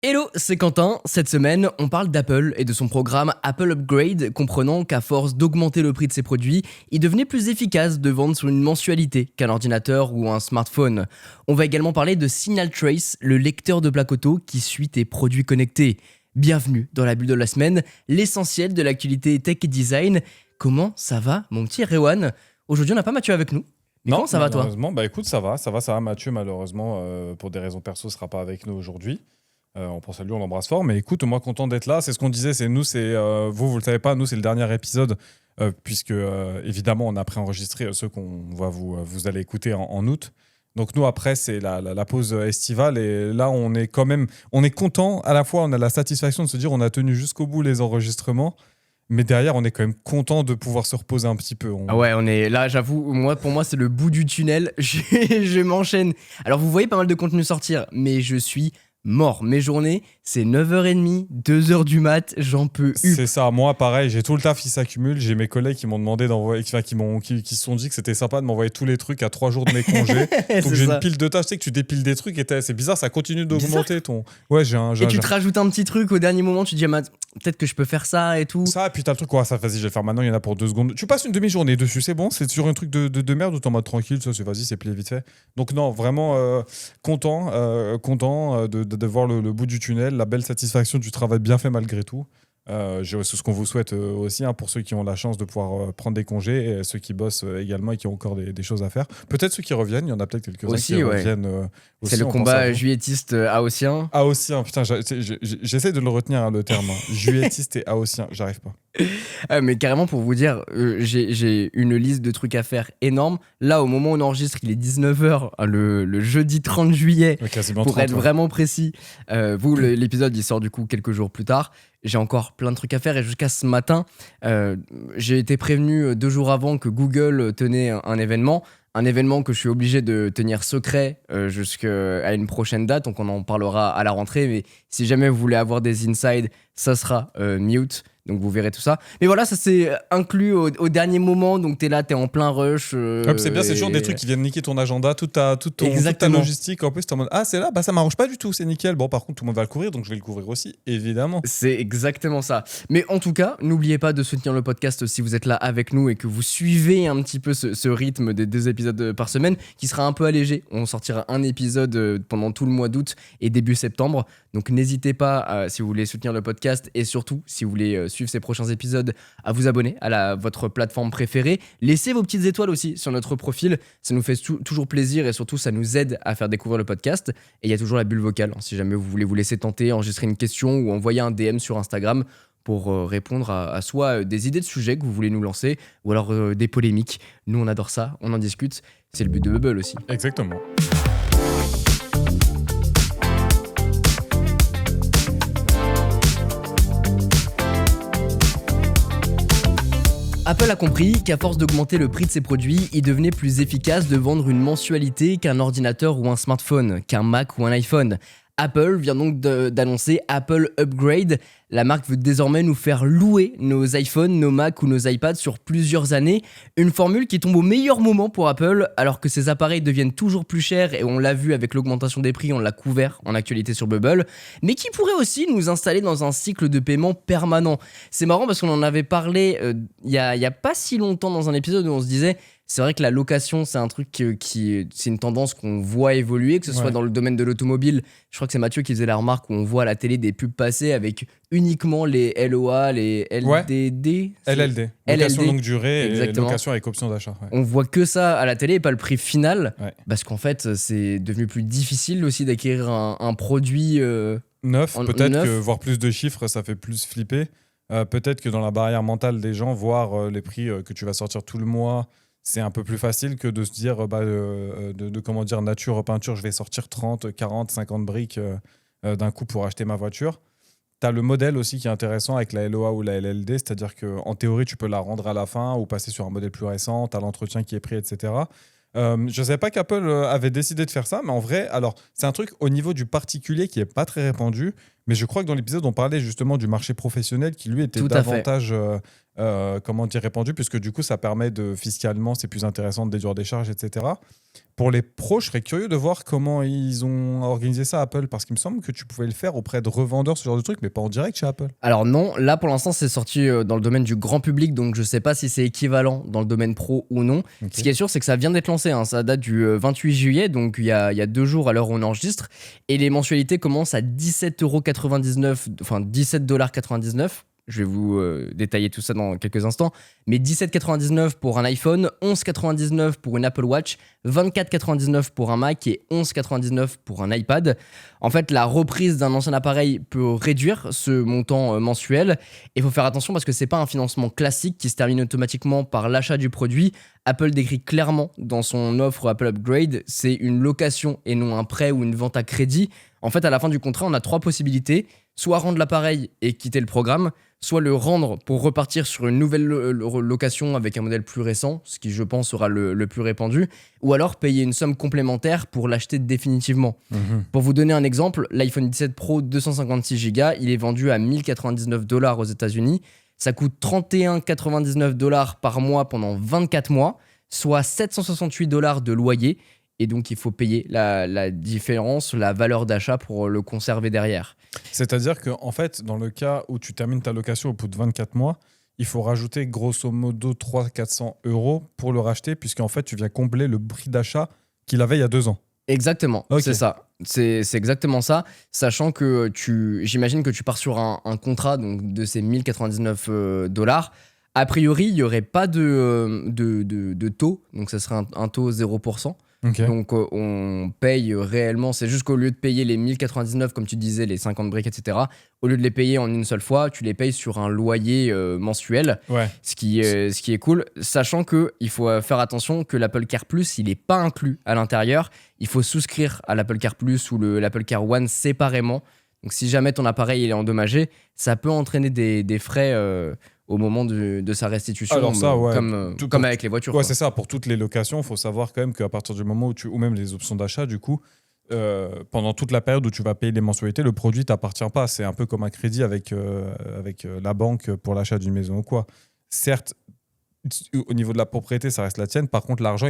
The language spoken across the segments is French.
Hello, c'est Quentin. Cette semaine, on parle d'Apple et de son programme Apple Upgrade, comprenant qu'à force d'augmenter le prix de ses produits, il devenait plus efficace de vendre sur une mensualité qu'un ordinateur ou un smartphone. On va également parler de Signal Trace, le lecteur de plaques auto qui suit tes produits connectés. Bienvenue dans la bulle de la semaine, l'essentiel de l'actualité tech et design. Comment ça va, mon petit Rewan? Aujourd'hui, on n'a pas Mathieu avec nous. Mais comment ça va, toi? Malheureusement, bah écoute, ça va. Mathieu, malheureusement, pour des raisons perso, sera pas avec nous aujourd'hui. On pense à lui, on l'embrasse fort. Mais écoute, moi, content d'être là. C'est ce qu'on disait, vous le savez pas, nous, c'est le dernier épisode, puisque, évidemment, on a préenregistré ceux vous allez écouter en août. Donc nous, après, c'est la pause estivale. Et là, on est content. À la fois, on a la satisfaction de se dire on a tenu jusqu'au bout les enregistrements. Mais derrière, on est quand même content de pouvoir se reposer un petit peu. Ah ouais, on est là, j'avoue, pour moi, c'est le bout du tunnel. Je m'enchaîne. Alors, vous voyez pas mal de contenu sortir, mais je suis mort. Mes journées, c'est 9h30, 2h du mat, j'en peux plus. C'est ça, moi pareil, j'ai tout le taf qui s'accumule, j'ai mes collègues qui m'ont demandé d'envoyer, qui se sont dit que c'était sympa de m'envoyer tous les trucs à 3 jours de mes congés. Donc j'ai une pile de tâches, tu sais que tu dépiles des trucs et c'est bizarre, ça continue d'augmenter ton... Ouais, et tu te rajoutes un petit truc au dernier moment, tu te dis peut-être que je peux faire ça et tout. Ça, et puis t'as le truc, ça, vas-y, je vais le faire maintenant, il y en a pour 2 secondes. Tu passes une demi-journée dessus, c'est bon, c'est sur un truc de merde ou t'es en mode tranquille, ça, vas-y, c'est plié vite fait. Donc non, vraiment content de voir le bout du tunnel, la belle satisfaction du travail bien fait malgré tout. C'est ce qu'on vous souhaite aussi, pour ceux qui ont la chance de pouvoir prendre des congés et ceux qui bossent également et qui ont encore des choses à faire. Peut-être ceux qui reviennent, il y en a peut-être quelques-uns qui reviennent aussi. C'est le combat juillettiste haussien. Haussien, putain, j'essaie de le retenir, le terme. Juillettiste et haussien, j'arrive pas. Mais carrément, pour vous dire, j'ai une liste de trucs à faire énorme. Là, au moment où on enregistre, il est 19h, le jeudi 30 juillet, quasiment pour 30, être vraiment précis. L'épisode, il sort du coup quelques jours plus tard. J'ai encore plein de trucs à faire et jusqu'à ce matin, j'ai été prévenu 2 jours avant que Google tenait un événement que je suis obligé de tenir secret jusqu'à une prochaine date, donc on en parlera à la rentrée, mais si jamais vous voulez avoir des insides, ça sera mute. Donc vous verrez tout ça. Mais voilà, ça s'est inclus au dernier moment, donc t'es là, t'es en plein rush. C'est bien, c'est toujours des trucs qui viennent niquer ton agenda, toute ta logistique. En plus, t'es en mode c'est là, ça m'arrange pas du tout, c'est nickel. Bon, par contre, tout le monde va le couvrir, donc je vais le couvrir aussi, évidemment. C'est exactement ça. Mais en tout cas, n'oubliez pas de soutenir le podcast si vous êtes là avec nous et que vous suivez un petit peu ce rythme des 2 épisodes par semaine, qui sera un peu allégé. On sortira un épisode pendant tout le mois d'août et début septembre. Donc n'hésitez pas, si vous voulez soutenir le podcast et surtout, si vous voulez suivre ces prochains épisodes, à vous abonner à votre plateforme préférée. Laissez vos petites étoiles aussi sur notre profil, ça nous fait toujours plaisir et surtout ça nous aide à faire découvrir le podcast. Et il y a toujours la bulle vocale, si jamais vous voulez vous laisser tenter, enregistrer une question ou envoyer un DM sur Instagram pour répondre à soit des idées de sujets que vous voulez nous lancer ou alors des polémiques. Nous on adore ça, on en discute, c'est le but de Bubble aussi. Exactement. Apple a compris qu'à force d'augmenter le prix de ses produits, il devenait plus efficace de vendre une mensualité qu'un ordinateur ou un smartphone, qu'un Mac ou un iPhone. Apple vient donc d'annoncer Apple Upgrade. La marque veut désormais nous faire louer nos iPhones, nos Macs ou nos iPads sur plusieurs années. Une formule qui tombe au meilleur moment pour Apple, alors que ces appareils deviennent toujours plus chers et on l'a vu avec l'augmentation des prix, on l'a couvert en actualité sur Bubble, mais qui pourrait aussi nous installer dans un cycle de paiement permanent. C'est marrant parce qu'on en avait parlé il y a pas si longtemps dans un épisode où on se disait c'est vrai que la location, c'est un truc c'est une tendance qu'on voit évoluer, que ce soit dans le domaine de l'automobile. Je crois que c'est Mathieu qui faisait la remarque où on voit à la télé des pubs passer avec uniquement les LOA, les LDD. LLD. Location longue durée. Exactement. Et location avec option d'achat. Ouais. On voit que ça à la télé et pas le prix final. Ouais. Parce qu'en fait, c'est devenu plus difficile aussi d'acquérir un produit neuf. Peut-être que voir plus de chiffres, ça fait plus flipper. Peut-être que dans la barrière mentale des gens, voir les prix que tu vas sortir tout le mois, c'est un peu plus facile que de se dire comment dire, nature, peinture, je vais sortir 30, 40, 50 briques d'un coup pour acheter ma voiture. Tu as le modèle aussi qui est intéressant avec la LOA ou la LLD, c'est-à-dire qu'en théorie, tu peux la rendre à la fin ou passer sur un modèle plus récent, tu as l'entretien qui est pris, etc. Je ne savais pas qu'Apple avait décidé de faire ça, mais en vrai, alors c'est un truc au niveau du particulier qui n'est pas très répandu, Mais je crois que dans l'épisode, on parlait justement du marché professionnel qui, lui, était Tout à fait. davantage comment dire, répandu, puisque du coup, ça permet fiscalement, c'est plus intéressant de déduire des charges, etc. Pour les pros, je serais curieux de voir comment ils ont organisé ça, Apple, parce qu'il me semble que tu pouvais le faire auprès de revendeurs, ce genre de truc, mais pas en direct chez Apple. Alors non, là pour l'instant c'est sorti dans le domaine du grand public, donc je sais pas si c'est équivalent dans le domaine pro ou non. Ok. Ce qui est sûr, c'est que ça vient d'être lancé, hein. Ça date du 28 juillet, donc il y a 2 jours à l'heure où on enregistre, et les mensualités commencent à 17,99 €, enfin 17,99 $. Je vais vous détailler tout ça dans quelques instants. Mais 17,99 € pour un iPhone, 11,99 € pour une Apple Watch, 24,99 € pour un Mac et 11,99 € pour un iPad. En fait, la reprise d'un ancien appareil peut réduire ce montant mensuel. Et il faut faire attention parce que c'est pas un financement classique qui se termine automatiquement par l'achat du produit. Apple décrit clairement dans son offre Apple Upgrade, c'est une location et non un prêt ou une vente à crédit. En fait, à la fin du contrat, on a 3 possibilités. Soit rendre l'appareil et quitter le programme, soit le rendre pour repartir sur une nouvelle location avec un modèle plus récent, ce qui je pense sera le plus répandu, ou alors payer une somme complémentaire pour l'acheter définitivement. Pour vous donner un exemple, l'iPhone 17 Pro 256 Go, il est vendu à 1099 $ aux États-Unis. Ça coûte 31,99 $ par mois pendant 24 mois, soit 768 $ de loyer. Et donc, il faut payer la différence, la valeur d'achat pour le conserver derrière. C'est-à-dire qu'en fait, dans le cas où tu termines ta location au bout de 24 mois, il faut rajouter grosso modo 300-400 € pour le racheter, puisqu'en fait, tu viens combler le prix d'achat qu'il avait il y a 2 ans. Exactement, Ok. c'est ça. C'est exactement ça. Sachant que j'imagine que tu pars sur un contrat donc, de ces 1099 $. A priori, il n'y aurait pas de taux, donc ça serait un taux 0%. Ok. Donc on paye réellement, c'est juste qu'au lieu de payer les 1099 comme tu disais, les 50 briques, etc., au lieu de les payer en une seule fois, tu les payes sur un loyer mensuel, Ouais. ce qui est cool, sachant qu'il faut faire attention que l'Apple Care Plus, il n'est pas inclus à l'intérieur, il faut souscrire à l'Apple Care Plus ou l'Apple Care One séparément, donc si jamais ton appareil il est endommagé, ça peut entraîner des frais au moment de sa restitution, Alors ça, ouais. comme avec les voitures. Ouais, quoi. c'est ça. Pour toutes les locations, il faut savoir quand même qu'à partir du moment où ou même les options d'achat, du coup, pendant toute la période où tu vas payer les mensualités, le produit t'appartient pas. C'est un peu comme un crédit avec la banque pour l'achat d'une maison ou quoi. Certes, au niveau de la propriété, ça reste la tienne. Par contre, l'argent,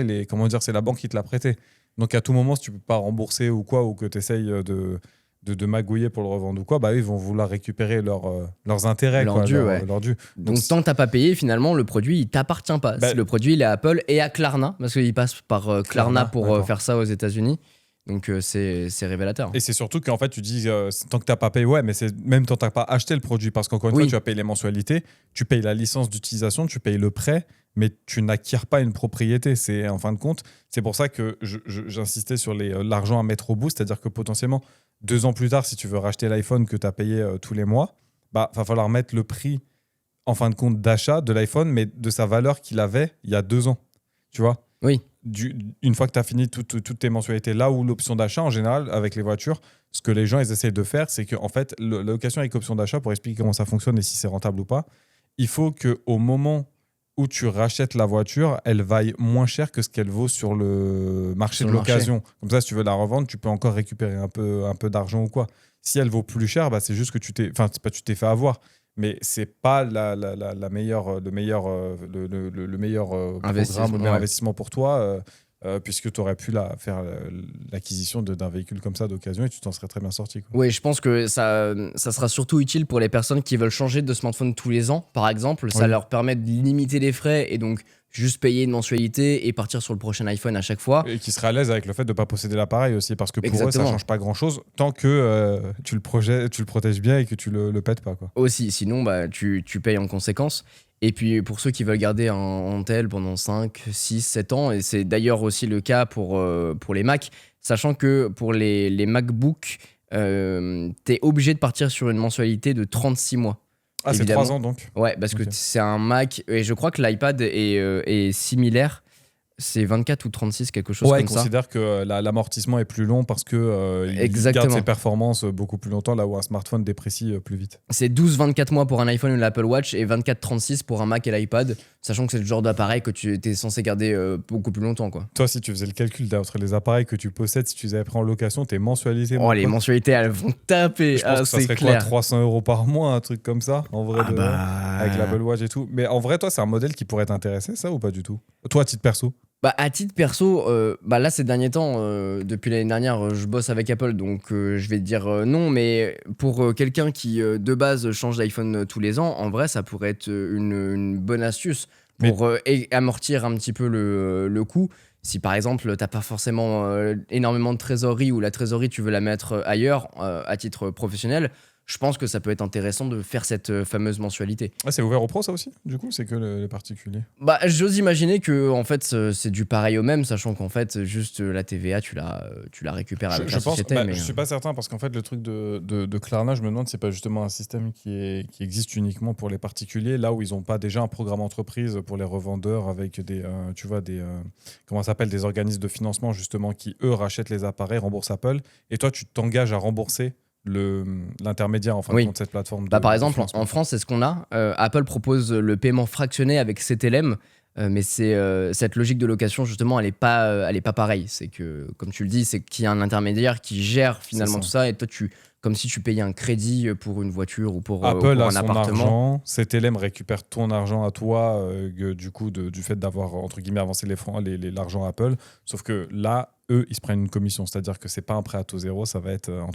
c'est la banque qui te l'a prêté. Donc à tout moment, si tu peux pas rembourser ou quoi, ou que tu essayes de magouiller pour le revendre ou quoi, bah ils vont vouloir récupérer leurs intérêts, Leur quoi, dû, ouais. leur dû. Donc tant que t'as pas payé, finalement, le produit, il t'appartient pas. Bah, Le produit, il est à Apple et à Klarna, parce qu'il passe par Klarna Klarna, pour d'accord. faire ça aux États-Unis. Donc c'est révélateur. Et c'est surtout qu'en fait, tu dis, tant que tu n'as pas payé, ouais, mais c'est même tant que tu n'as pas acheté le produit, parce qu'encore une Oui. fois, tu vas payer les mensualités, tu payes la licence d'utilisation, tu payes le prêt, mais tu n'acquiers pas une propriété. C'est en fin de compte, c'est pour ça que j'insistais sur l'argent à mettre au bout, c'est-à-dire que potentiellement, 2 ans plus tard, si tu veux racheter l'iPhone que tu as payé tous les mois, bah, va falloir mettre le prix, en fin de compte, d'achat de l'iPhone, mais de sa valeur qu'il avait il y a 2 ans. Tu vois ? Oui. Une fois que tu as fini toutes tes mensualités, là où l'option d'achat, en général, avec les voitures, ce que les gens ils essayent de faire, c'est qu'en fait, la location avec option d'achat, pour expliquer comment ça fonctionne et si c'est rentable ou pas, il faut qu'au moment où tu rachètes la voiture, elle vaille moins cher que ce qu'elle vaut sur le marché Sur de le marché. l'occasion. Comme ça, si tu veux la revendre, tu peux encore récupérer un peu d'argent ou quoi. Si elle vaut plus cher, bah, c'est juste que tu t'es fait avoir. Mais c'est pas le meilleur programme ou le meilleur investissement pour toi, puisque tu aurais pu faire l'acquisition d'un véhicule comme ça d'occasion et tu t'en serais très bien sorti, quoi. Oui, je pense que ça sera surtout utile pour les personnes qui veulent changer de smartphone tous les ans, par exemple. Ça Oui. leur permet de limiter les frais et donc juste payer une mensualité et partir sur le prochain iPhone à chaque fois. Et qui serait à l'aise avec le fait de ne pas posséder l'appareil aussi, parce que pour eux, ça Exactement. ne change pas grand-chose tant que tu le protèges bien et que tu le pètes pas, quoi. Aussi, sinon bah, tu payes en conséquence. Et puis pour ceux qui veulent garder un tel pendant 5, 6, 7 ans, et c'est d'ailleurs aussi le cas pour les Mac, sachant que pour les MacBook, t'es obligé de partir sur une mensualité de 36 mois. Ah, c'est Évidemment. 3 ans donc. Ouais, parce que Ok. c'est un Mac, et je crois que l'iPad est similaire. C'est 24 ou 36, quelque chose Ouais, comme ils ça. considèrent que l'amortissement est plus long parce que il garde Exactement. ses performances beaucoup plus longtemps, là où un smartphone déprécie plus vite. C'est 12-24 mois pour un iPhone ou l'Apple Watch et 24-36 pour un Mac et l'iPad, sachant que c'est le genre d'appareil que tu es censé garder beaucoup plus longtemps, quoi. Toi, si tu faisais le calcul entre les appareils que tu possèdes, si tu les avais pris en location, tes mensualités, Oh, mon les pote, mensualités, elles vont taper. je pense que ça c'est serait clair. quoi, 300 € par mois, un truc comme ça, en vrai, Ah bah... avec l'Apple Watch et tout. Mais en vrai, toi, c'est un modèle qui pourrait t'intéresser, ça, ou pas du tout? Toi, à titre perso? Bah, à titre perso, bah là ces derniers temps, depuis l'année dernière, je bosse avec Apple, donc je vais te dire non, mais pour quelqu'un qui de base change d'iPhone tous les ans, en vrai ça pourrait être une bonne astuce pour amortir un petit peu le coût. Si par exemple t'as pas forcément énormément de trésorerie ou la trésorerie tu veux la mettre ailleurs à titre professionnel, je pense que ça peut être intéressant de faire cette fameuse mensualité. Ah, c'est ouvert aux pros, ça aussi? Du coup, c'est que les particuliers? Bah, j'ose imaginer que en fait c'est du pareil au même, sachant qu'en fait juste la TVA tu la récupères avec la société. Mais je suis pas certain parce qu'en fait le truc de Klarna, je me demande si c'est pas justement un système qui existe uniquement pour les particuliers, là où ils ont pas déjà un programme entreprise pour les revendeurs avec des tu vois comment ça s'appelle, des organismes de financement justement qui eux rachètent les appareils, remboursent Apple, et toi tu t'engages à rembourser l'intermédiaire en fin de compte, cette plateforme bah, par de exemple financement. en France c'est ce qu'on a. Apple propose le paiement fractionné avec CTLM. Mais c'est cette logique de location justement elle est pas pareille. C'est que comme tu le dis, c'est qu'il y a un intermédiaire qui gère finalement tout ça, et toi comme si tu payais un crédit pour une voiture ou pour Apple pour a un son appartement. argent, CTLM récupère ton argent à toi du coup du fait d'avoir entre guillemets avancé l'argent Apple, sauf que là eux ils se prennent une commission, c'est-à-dire que c'est pas un prêt à taux zéro, ça va être en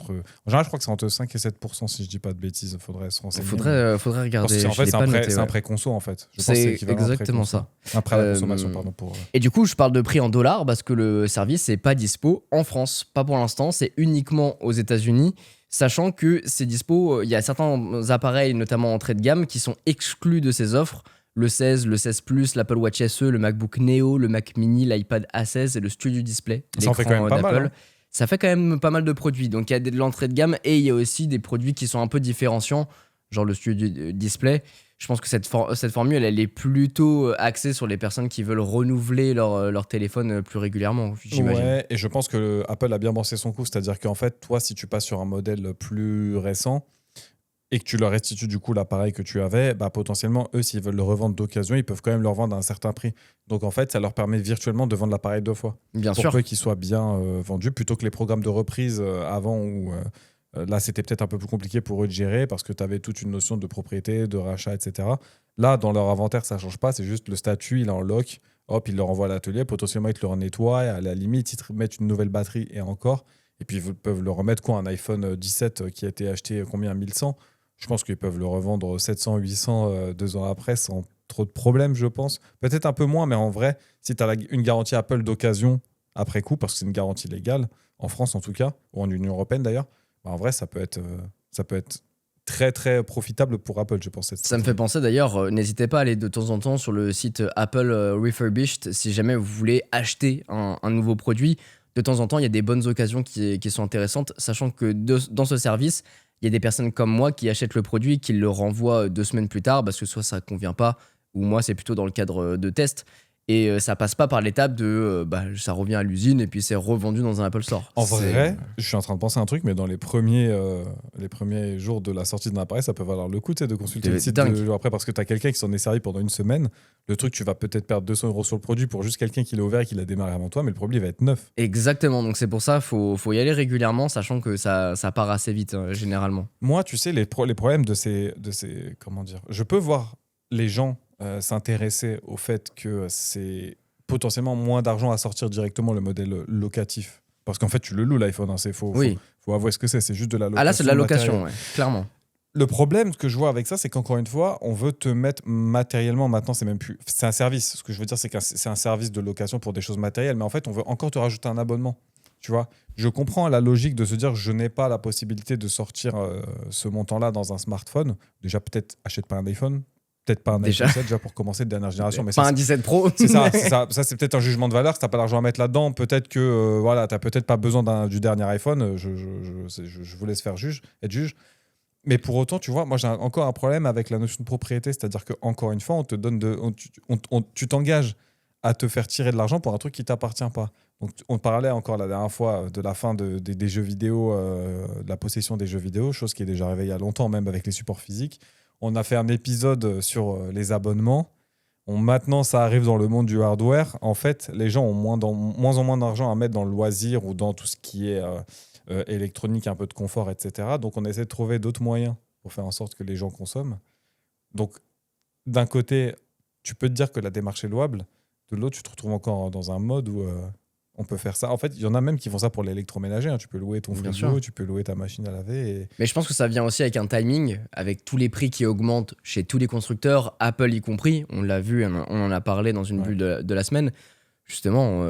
général je crois que c'est entre 5 et 7% si je dis pas de bêtises, faudrait se renseigner. Faudrait regarder. Parce qu'en Je fait l'ai c'est pas noté, c'est un ouais. prêt conso en fait. Je pense que C'est équivalent à un prêt exactement conso. ça. Un prêt à la consommation pardon pour. Et du coup, je parle de prix en dollars parce que le service n'est pas dispo en France. Pas pour l'instant, c'est uniquement aux États-Unis. Sachant que c'est dispo, il y a certains appareils, notamment entrée de gamme, qui sont exclus de ces offres. Le 16, le 16 Plus, l'Apple Watch SE, le MacBook Neo, le Mac Mini, l'iPad A16 et le Studio Display, Ça en fait quand l'écran même pas mal, d'Apple. hein. Ça fait quand même pas mal de produits. Donc il y a de l'entrée de gamme et il y a aussi des produits qui sont un peu différenciants, genre le Studio Display. Je pense que cette formule, elle est plutôt axée sur les personnes qui veulent renouveler leur téléphone plus régulièrement, j'imagine. Ouais, et je pense que Apple a bien bossé son coup, c'est-à-dire qu'en fait, toi, si tu passes sur un modèle plus récent et que tu leur restitues du coup l'appareil que tu avais, bah, potentiellement, eux, s'ils veulent le revendre d'occasion, ils peuvent quand même le revendre à un certain prix. Donc en fait, ça leur permet virtuellement de vendre l'appareil deux fois. Bien Pour sûr. peu qu'il soit bien vendu, plutôt que les programmes de reprise avant où là, c'était peut-être un peu plus compliqué pour eux de gérer parce que tu avais toute une notion de propriété, de rachat, etc. Là, dans leur inventaire, ça change pas, c'est juste le statut, il est en lock. Hop, ils le renvoient à l'atelier, potentiellement ils te le nettoient, à la limite ils te mettent une nouvelle batterie et encore. Et puis ils peuvent le remettre quoi, un iPhone 17 qui a été acheté combien, 1100. Je pense qu'ils peuvent le revendre 700, 800 2 ans après sans trop de problèmes, je pense. Peut-être un peu moins, mais en vrai, si tu as une garantie Apple d'occasion après coup, parce que c'est une garantie légale, en France en tout cas, ou en Union Européenne d'ailleurs, bah en vrai ça peut être très très profitable pour Apple, je pense. Ça me fait penser d'ailleurs, n'hésitez pas à aller de temps en temps sur le site Apple Refurbished si jamais vous voulez acheter un nouveau produit. De temps en temps, il y a des bonnes occasions qui sont intéressantes, sachant que dans ce service, il y a des personnes comme moi qui achètent le produit et qui le renvoient 2 semaines plus tard parce que soit ça ne convient pas, ou moi c'est plutôt dans le cadre de test. Et ça passe pas par l'étape de ça revient à l'usine et puis c'est revendu dans un Apple Store. En vrai, je suis en train de penser à un truc, mais dans les premiers jours de la sortie d'un appareil, ça peut valoir le coup de consulter le site 2 jours après parce que tu as quelqu'un qui s'en est servi pendant une semaine. Le truc, tu vas peut-être perdre 200 € sur le produit pour juste quelqu'un qui l'a ouvert et qui l'a démarré avant toi, mais le produit va être neuf. Exactement, donc c'est pour ça faut y aller régulièrement, sachant que ça part assez vite généralement. Moi, tu sais, les problèmes de ces. Comment dire, je peux voir les gens s'intéresser au fait que c'est potentiellement moins d'argent à sortir directement le modèle locatif. Parce qu'en fait, tu le loues l'iPhone, hein, faut avouer ce que c'est juste de la location. Ah là, c'est de la location, ouais, clairement. Le problème que je vois avec ça, c'est qu'encore une fois, on veut te mettre matériellement, maintenant, c'est même plus. C'est un service. Ce que je veux dire, c'est que c'est un service de location pour des choses matérielles, mais en fait, on veut encore te rajouter un abonnement. Tu vois, je comprends la logique de se dire je n'ai pas la possibilité de sortir ce montant-là dans un smartphone. Déjà, peut-être achète pas un iPhone. Peut-être pas un iPhone 7 déjà pour commencer de dernière génération. Mais pas un 17 Pro. C'est ça, ça c'est peut-être un jugement de valeur. Si tu n'as pas d'argent à mettre là-dedans, peut-être que voilà, tu n'as peut-être pas besoin du dernier iPhone. Je vous laisse être juge. Mais pour autant, tu vois, moi j'ai encore un problème avec la notion de propriété. C'est-à-dire qu'encore une fois, on te donne tu t'engages à te faire tirer de l'argent pour un truc qui t'appartient pas. Donc, on parlait encore la dernière fois de la fin des jeux vidéo, de la possession des jeux vidéo, chose qui est déjà arrivée il y a longtemps, même avec les supports physiques. On a fait un épisode sur les abonnements. Maintenant, ça arrive dans le monde du hardware. En fait, les gens ont moins en moins d'argent à mettre dans le loisir ou dans tout ce qui est électronique, un peu de confort, etc. Donc, on essaie de trouver d'autres moyens pour faire en sorte que les gens consomment. Donc, d'un côté, tu peux te dire que la démarche est louable. De l'autre, tu te retrouves encore dans un mode où on peut faire ça. En fait, il y en a même qui font ça pour l'électroménager. Hein. Tu peux louer ton frigo, tu peux louer ta machine à laver. Mais je pense que ça vient aussi avec un timing, avec tous les prix qui augmentent chez tous les constructeurs, Apple y compris. On l'a vu, on en a parlé dans une bulle de la semaine. Justement,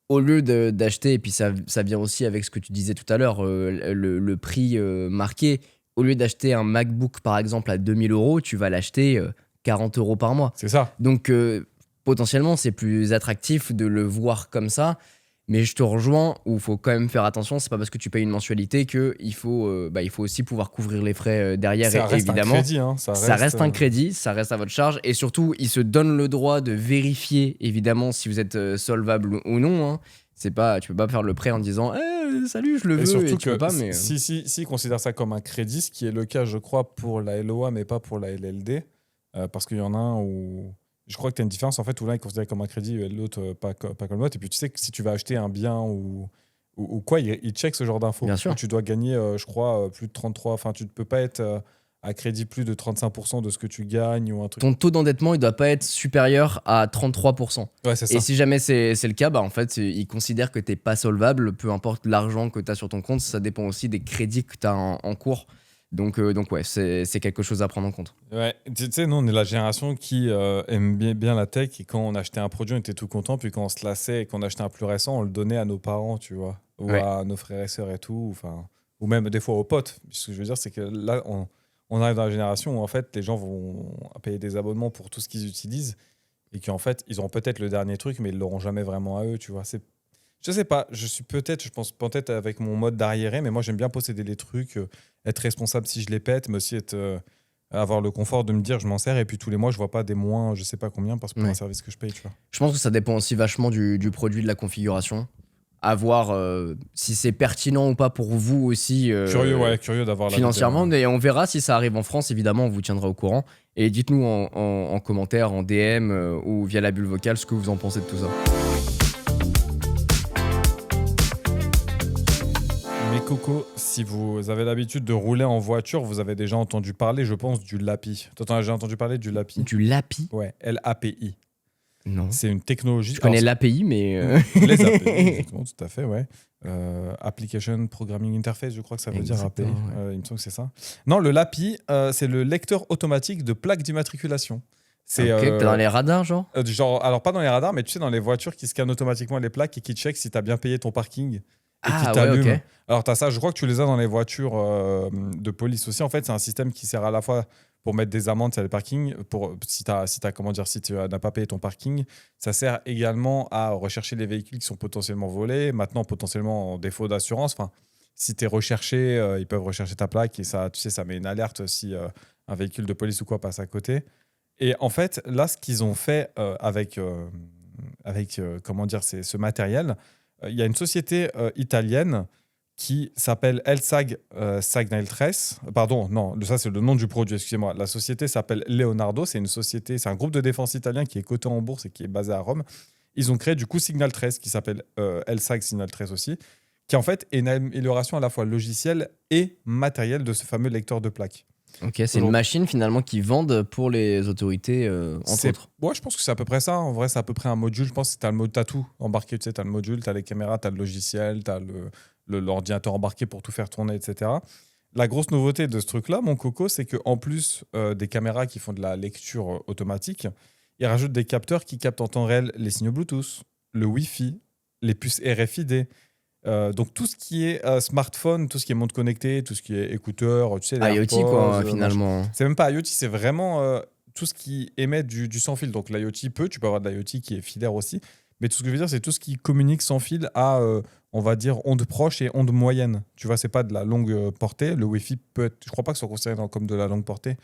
au lieu d'acheter, et puis ça vient aussi avec ce que tu disais tout à l'heure, le prix marqué. Au lieu d'acheter un MacBook, par exemple, à 2000 €, tu vas l'acheter 40 € par mois. C'est ça. Donc, potentiellement, c'est plus attractif de le voir comme ça. Mais je te rejoins où il faut quand même faire attention. C'est pas parce que tu payes une mensualité qu'il faut, il faut aussi pouvoir couvrir les frais derrière. Ça reste évidemment, un crédit. Hein. ça reste un crédit, ça reste à votre charge. Et surtout, il se donne le droit de vérifier, évidemment, si vous êtes solvable ou non. Hein. C'est pas, tu peux pas faire le prêt en disant salut, je le veux. Et surtout et tu que peux pas, mais... si considère ça comme un crédit, ce qui est le cas, je crois, pour la LOA, mais pas pour la LLD, parce qu'il y en a un où je crois que tu as une différence en fait où l'un est considéré comme un crédit et l'autre pas comme l'autre. Et puis tu sais que si tu vas acheter un bien ou quoi, il check ce genre d'infos. Bien sûr. Tu dois gagner, je crois, plus de 33. Enfin, tu ne peux pas être à crédit plus de 35% de ce que tu gagnes ou un truc. Ton taux d'endettement, il doit pas être supérieur à 33%. Ouais, c'est ça. Et si jamais c'est le cas, bah en fait, ils considèrent que t'es pas solvable, peu importe l'argent que tu as sur ton compte, ça dépend aussi des crédits que tu as en cours. Donc ouais, c'est quelque chose à prendre en compte. Ouais, tu sais, nous, on est la génération qui aime bien la tech et quand on achetait un produit, on était tout content. Puis quand on se lassait et qu'on achetait un plus récent, on le donnait à nos parents, tu vois, ou à nos frères et sœurs et tout, enfin, ou même des fois aux potes. Ce que je veux dire, c'est que là, on arrive dans la génération où en fait, les gens vont payer des abonnements pour tout ce qu'ils utilisent et qu'en fait, ils auront peut-être le dernier truc, mais ils l'auront jamais vraiment à eux, tu vois. Je sais pas, je pense peut-être avec mon mode d'arriéré, mais moi j'aime bien posséder les trucs, être responsable si je les pète, mais aussi avoir le confort de me dire je m'en sers et puis tous les mois je vois pas des moins, je sais pas combien parce que pour un service que je paye, tu vois. Je pense que ça dépend aussi vachement du produit, de la configuration. À voir si c'est pertinent ou pas pour vous aussi. Curieux d'avoir financièrement, et on verra si ça arrive en France, évidemment, on vous tiendra au courant. Et dites-nous en commentaire, en DM ou via la bulle vocale ce que vous en pensez de tout ça. Mais Coco, si vous avez l'habitude de rouler en voiture, vous avez déjà entendu parler, je pense, du LAPI. Toi, t'en as déjà entendu parler du LAPI? Du LAPI? Ouais, LAPI. Non. C'est une technologie... Je connais l'API, mais... Les API, exactement, tout à fait, ouais. Application Programming Interface, je crois que ça veut dire API. Ouais. Il me semble que c'est ça. Non, le LAPI, c'est le lecteur automatique de plaques d'immatriculation. C'est dans les radars, genre alors, pas dans les radars, mais tu sais, dans les voitures qui scannent automatiquement les plaques et qui checkent si tu as bien payé ton parking. Et qui t'allume. Ouais, okay. Alors, tu as ça, je crois que tu les as dans les voitures de police aussi. En fait, c'est un système qui sert à la fois pour mettre des amendes sur les parkings, si tu n'as pas payé ton parking. Ça sert également à rechercher les véhicules qui sont potentiellement volés, maintenant potentiellement en défaut d'assurance. Enfin, si tu es recherché, ils peuvent rechercher ta plaque et ça, tu sais, ça met une alerte si un véhicule de police ou quoi passe à côté. Et en fait, là, ce qu'ils ont fait avec ce matériel, il y a une société italienne qui s'appelle Elsag Segnaltres. Pardon, non, ça c'est le nom du produit, excusez-moi. La société s'appelle Leonardo, c'est un groupe de défense italien qui est coté en bourse et qui est basé à Rome. Ils ont créé du coup Signaltres, qui s'appelle Elsag Signaltres aussi, qui en fait est une amélioration à la fois logicielle et matérielle de ce fameux lecteur de plaques. Ok, c'est une machine finalement qu'ils vendent pour les autorités, entre autres. Ouais, je pense que c'est à peu près ça. En vrai, c'est à peu près un module. Je pense que t'as tout embarqué. Tu sais, t'as le module, t'as les caméras, t'as le logiciel, t'as l'ordinateur embarqué pour tout faire tourner, etc. La grosse nouveauté de ce truc-là, mon coco, c'est qu'en plus des caméras qui font de la lecture automatique, ils rajoutent des capteurs qui captent en temps réel les signaux Bluetooth, le Wi-Fi, les puces RFID. Donc tout ce qui est smartphone, tout ce qui est montre connectée, tout ce qui est écouteur, tu sais, les IoT AirPods, quoi, finalement. C'est même pas IoT, c'est vraiment tout ce qui émet du sans fil. Donc l'IoT tu peux avoir de l'IoT qui est filaire aussi, mais tout ce que je veux dire, c'est tout ce qui communique sans fil à, on va dire, ondes proches et ondes moyennes. Tu vois, c'est pas de la longue portée. Le Wi-Fi peut être, je crois pas que ce soit considéré comme de la longue portée,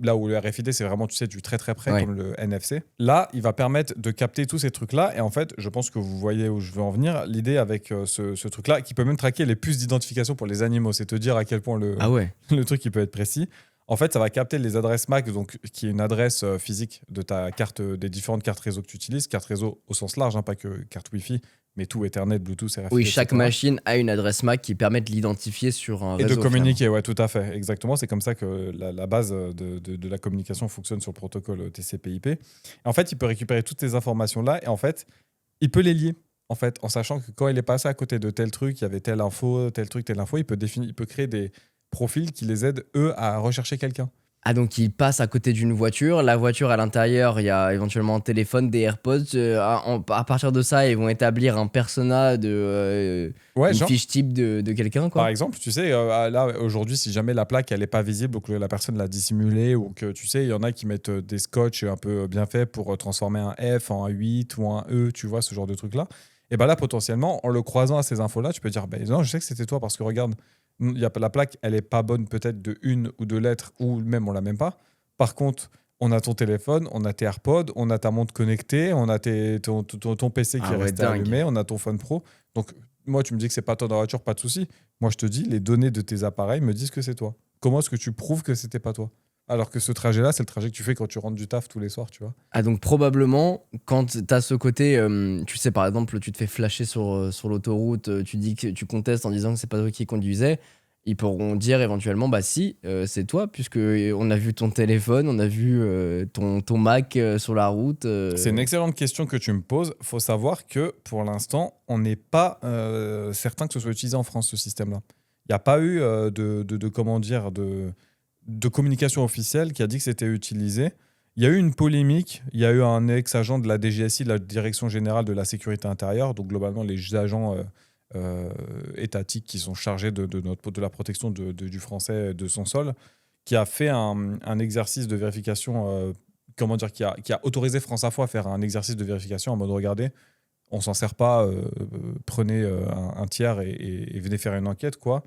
Là où le RFID, c'est vraiment, tu sais, du très très près, Ouais. comme le NFC. Là, il va permettre de capter tous ces trucs-là. Et en fait, je pense que vous voyez où je veux en venir. L'idée avec ce truc-là, qui peut même traquer les puces d'identification pour les animaux, c'est te dire à quel point Ah ouais. le truc il peut être précis. En fait, ça va capter les adresses MAC, donc, qui est une adresse physique de ta carte, des différentes cartes réseau que tu utilises. Carte réseau au sens large, hein, pas que carte Wi-Fi, mais tout Ethernet, Bluetooth, RFID, Oui, chaque etc. machine a une adresse MAC qui permet de l'identifier sur un Et réseau. de communiquer, ouais, tout à fait. Exactement. C'est comme ça que la base de la communication fonctionne sur le protocole TCP/IP. En fait, il peut récupérer toutes ces informations-là et en fait, il peut les lier. En fait, en sachant que quand il est passé à côté de tel truc, il y avait telle info, tel truc, telle info, il peut créer des profils qui les aident, eux, à rechercher quelqu'un. Ah, donc il passe à côté d'une voiture. La voiture, à l'intérieur, il y a éventuellement un téléphone, des AirPods. À partir de ça, ils vont établir un persona Ouais, une genre, fiche type de quelqu'un, par quoi. exemple, tu sais, là, aujourd'hui, si jamais la plaque, elle n'est pas visible ou que la personne l'a dissimulée ou que, tu sais, il y en a qui mettent des scotch un peu bien faits pour transformer un F en un 8 ou un E, tu vois, ce genre de truc-là. Et bien là, potentiellement, en le croisant à ces infos-là, tu peux dire, ben non, je sais que c'était toi parce que regarde, la plaque, elle est pas bonne peut-être de une ou deux lettres ou même on l'a même pas. Par contre, on a ton téléphone, on a tes AirPods, on a ta montre connectée, on a ton PC qui Ah est ouais, resté dingue. allumé, on a ton phone pro. Donc, moi, tu me dis que c'est pas toi dans la voiture, pas de souci. Moi, je te dis, les données de tes appareils me disent que c'est toi. Comment est-ce que tu prouves que c'était pas toi? Alors que ce trajet-là, c'est le trajet que tu fais quand tu rentres du taf tous les soirs, tu vois. Ah, donc probablement, quand t'as ce côté, tu sais, par exemple, tu te fais flasher sur l'autoroute, tu dis que tu contestes en disant que c'est pas toi qui conduisais, ils pourront dire éventuellement, bah si, c'est toi, puisque on a vu ton téléphone, on a vu ton Mac sur la route. C'est une excellente question que tu me poses. Faut savoir que pour l'instant, on n'est pas certain que ce soit utilisé en France, ce système-là. Il n'y a pas eu comment dire, de communication officielle qui a dit que c'était utilisé. Il y a eu une polémique. Il y a eu un ex-agent de la DGSI, de la Direction Générale de la Sécurité Intérieure, donc globalement les agents étatiques qui sont chargés de la protection du français de son sol, qui a fait un exercice de vérification, comment dire, qui a autorisé France Info à faire un exercice de vérification en mode regardez, on s'en sert pas, prenez un tiers et venez faire une enquête, quoi.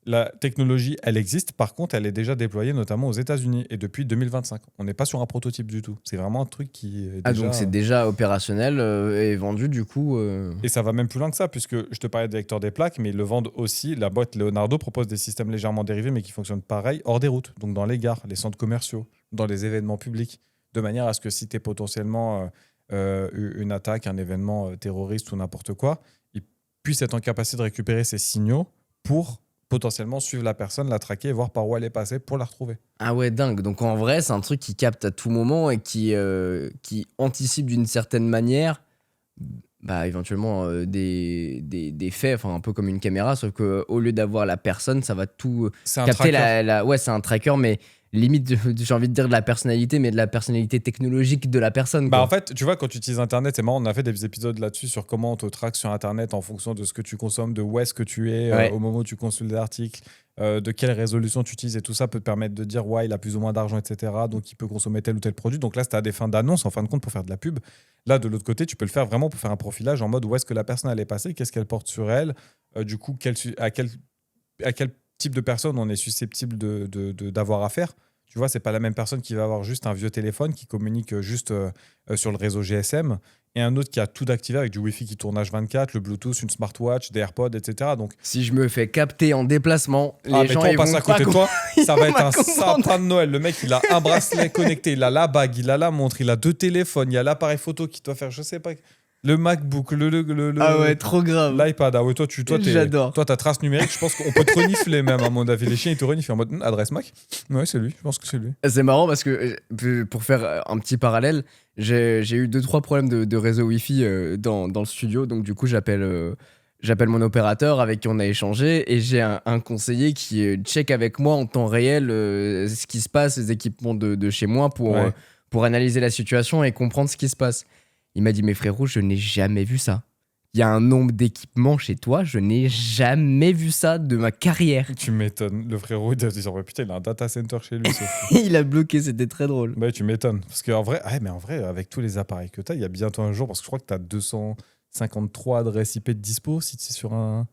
La technologie, elle existe. Par contre, elle est déjà déployée notamment aux États-Unis et depuis 2025. On n'est pas sur un prototype du tout. C'est vraiment un truc qui est Ah, déjà. donc c'est déjà opérationnel et vendu, du coup. Et ça va même plus loin que ça, puisque je te parlais des lecteurs des plaques, mais ils le vendent aussi. La boîte Leonardo propose des systèmes légèrement dérivés, mais qui fonctionnent pareil hors des routes, donc dans les gares, les centres commerciaux, dans les événements publics, de manière à ce que si tu es potentiellement une attaque, un événement terroriste ou n'importe quoi, ils puissent être en capacité de récupérer ces signaux pour potentiellement suivre la personne, la traquer et voir par où elle est passée pour la retrouver. Ah ouais, dingue. Donc en vrai, c'est un truc qui capte à tout moment et qui anticipe d'une certaine manière, bah, éventuellement des faits, enfin un peu comme une caméra, sauf qu'au lieu d'avoir la personne, ça va tout C'est un capter. tracker. Ouais, c'est un tracker, mais limite, j'ai envie de dire de la personnalité, mais de la personnalité technologique de la personne, Bah quoi. en fait, tu vois, quand tu utilises Internet, c'est marrant, on a fait des épisodes là-dessus sur comment on te traque sur Internet en fonction de ce que tu consommes, de où est-ce que tu es Ouais. au moment où tu consultes l'article, de quelle résolution tu utilises et tout ça peut te permettre de dire ouais, il a plus ou moins d'argent, etc. Donc il peut consommer tel ou tel produit. Donc là, c'était à des fins d'annonce, en fin de compte, pour faire de la pub. Là, de l'autre côté, tu peux le faire vraiment pour faire un profilage en mode où est-ce que la personne elle est passée, qu'est-ce qu'elle porte sur elle, du coup, à quel type de personne on est susceptible d'avoir affaire. Tu vois, c'est pas la même personne qui va avoir juste un vieux téléphone qui communique juste sur le réseau GSM et un autre qui a tout activé avec du Wi-Fi qui tourne H24, le Bluetooth, une smartwatch, des AirPods, etc. Donc, Si je me fais capter en déplacement, les mais gens toi, on ils passe vont à côté pas de toi, ça va être pas un comprendre. sapin de Noël. Le mec, il a un bracelet connecté, il a la bague, il a la montre, il a deux téléphones, il y a l'appareil photo qui doit faire, je sais pas, le MacBook, Ah ouais, trop grave. l'iPad. Ah ouais, J'adore. toi, ta trace numérique, je pense qu'on peut te renifler même, à mon avis. Les chiens, ils te reniflent en mode adresse Mac. Ouais, c'est lui, je pense que c'est lui. C'est marrant parce que, pour faire un petit parallèle, j'ai eu 2-3 problèmes de réseau Wi-Fi dans le studio. Donc, du coup, j'appelle mon opérateur avec qui on a échangé et j'ai un conseiller qui check avec moi en temps réel ce qui se passe, les équipements de chez moi Ouais. pour analyser la situation et comprendre ce qui se passe. Il m'a dit, mais frérot, je n'ai jamais vu ça. Il y a un nombre d'équipements chez toi, je n'ai jamais vu ça de ma carrière. Tu m'étonnes. Le frérot, il doit se dire, ouais, putain, il a un data center chez lui, c'est fou. Il a bloqué, c'était très drôle. Bah, tu m'étonnes. Parce qu'en vrai, mais en vrai, avec tous les appareils que tu as, il y a bientôt un jour, parce que je crois que tu as 253 adresses IP de dispo si tu es sur un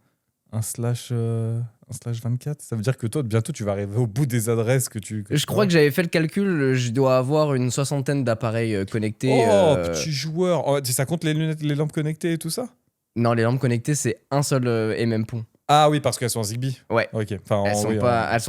un slash 24. Ça veut dire que toi, bientôt, tu vas arriver au bout des adresses que tu. Je crois que j'avais fait le calcul, je dois avoir une 60aine d'appareils connectés. Oh, petit joueur. Oh, ça compte les lunettes, les lampes connectées et tout ça? Non, les lampes connectées, c'est un seul et même pont. Ah oui, parce qu'elles sont en Zigbee. Ouais. Ok. Enfin, Elles sont oui, pas, elles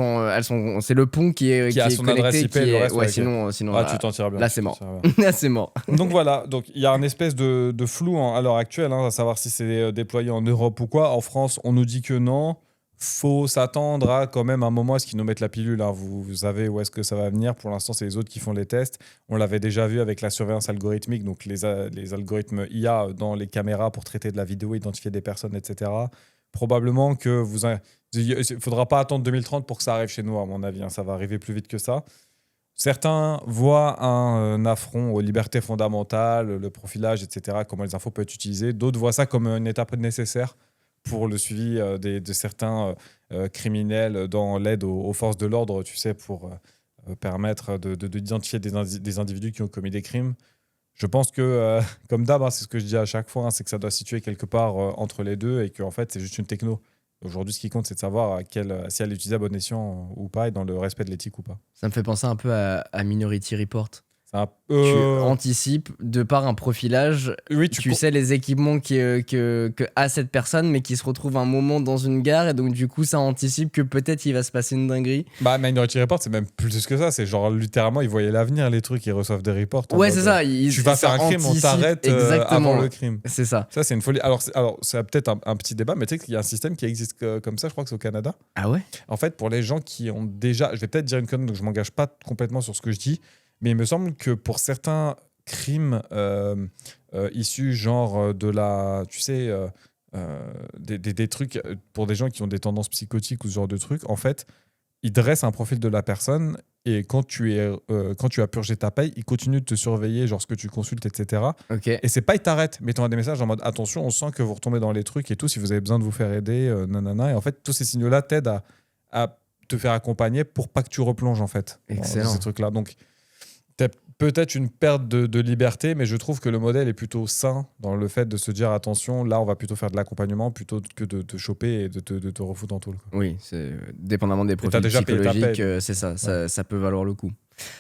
sont, c'est le pont qui est a son connecté, adresse IP, le reste, ouais, ok. sinon Ah, là, tu t'en tires bien. là, c'est mort. Tu t'en tires bien. Là, c'est mort. Donc voilà, donc il y a un espèce de flou à l'heure actuelle, à savoir si c'est déployé en Europe ou quoi. En France, on nous dit que non. Faut s'attendre à quand même un moment à ce qu'ils nous mettent la pilule. Vous savez où est-ce que ça va venir. Pour l'instant, c'est les autres qui font les tests. On l'avait déjà vu avec la surveillance algorithmique, donc les algorithmes IA dans les caméras pour traiter de la vidéo, identifier des personnes, etc. Probablement que il ne faudra pas attendre 2030 pour que ça arrive chez nous, à mon avis. Ça va arriver plus vite que ça. Certains voient un affront aux libertés fondamentales, le profilage, etc., comment les infos peuvent être utilisées. D'autres voient ça comme une étape nécessaire pour le suivi de certains criminels dans l'aide aux forces de l'ordre, tu sais, pour permettre d'identifier des individus qui ont commis des crimes. Je pense que, comme d'hab, c'est ce que je dis à chaque fois, c'est que ça doit se situer quelque part entre les deux et qu'en fait, c'est juste une techno. Aujourd'hui, ce qui compte, c'est de savoir si elle est utilisée à bon escient ou pas et dans le respect de l'éthique ou pas. Ça me fait penser un peu à Minority Report. Tu anticipes de par un profilage, oui, tu sais les équipements que a cette personne, mais qui se retrouve un moment dans une gare, et donc du coup ça anticipe que peut-être il va se passer une dinguerie. Bah, Minority Report, c'est même plus que ça. C'est genre littéralement, ils voyaient l'avenir, les trucs, ils reçoivent des reports. Ouais, c'est ça. Tu vas faire un crime, on t'arrête avant le crime. C'est ça. Ça, c'est une folie. Alors c'est peut-être un petit débat, mais tu sais qu'il y a un système qui existe comme ça, je crois que c'est au Canada. Ah ouais? En fait, pour les gens qui ont déjà. Je vais peut-être dire une connerie, donc je m'engage pas complètement sur ce que je dis. Mais il me semble que pour certains crimes issus genre de la... Tu sais, des trucs pour des gens qui ont des tendances psychotiques ou ce genre de trucs, en fait, ils dressent un profil de la personne et quand tu as purgé ta paye, ils continuent de te surveiller, genre ce que tu consultes, etc. Okay. Et c'est pas ils t'arrêtent, mais t'envoient des messages en mode attention, on sent que vous retombez dans les trucs et tout, si vous avez besoin de vous faire aider, nanana. Et en fait, tous ces signaux-là t'aident à te faire accompagner pour pas que tu replonges, en fait. Excellent. Dans ces trucs-là. Donc, t'as peut-être une perte de liberté, mais je trouve que le modèle est plutôt sain dans le fait de se dire attention, là on va plutôt faire de l'accompagnement plutôt que de te choper et de te refoutre en taule. Oui, c'est dépendamment des profils déjà psychologiques, c'est ça, ouais. ça peut valoir le coup.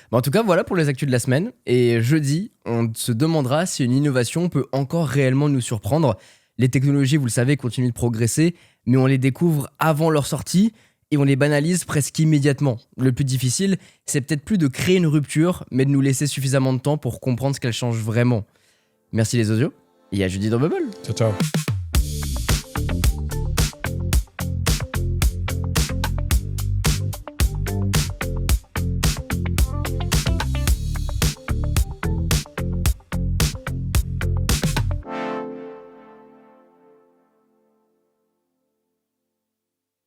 Bon, en tout cas, voilà pour les actus de la semaine. Et jeudi, on se demandera si une innovation peut encore réellement nous surprendre. Les technologies, vous le savez, continuent de progresser, mais on les découvre avant leur sortie. Et on les banalise presque immédiatement. Le plus difficile, c'est peut-être plus de créer une rupture, mais de nous laisser suffisamment de temps pour comprendre ce qu'elle change vraiment. Merci les osios, et à jeudi dans Bubble. Ciao, ciao.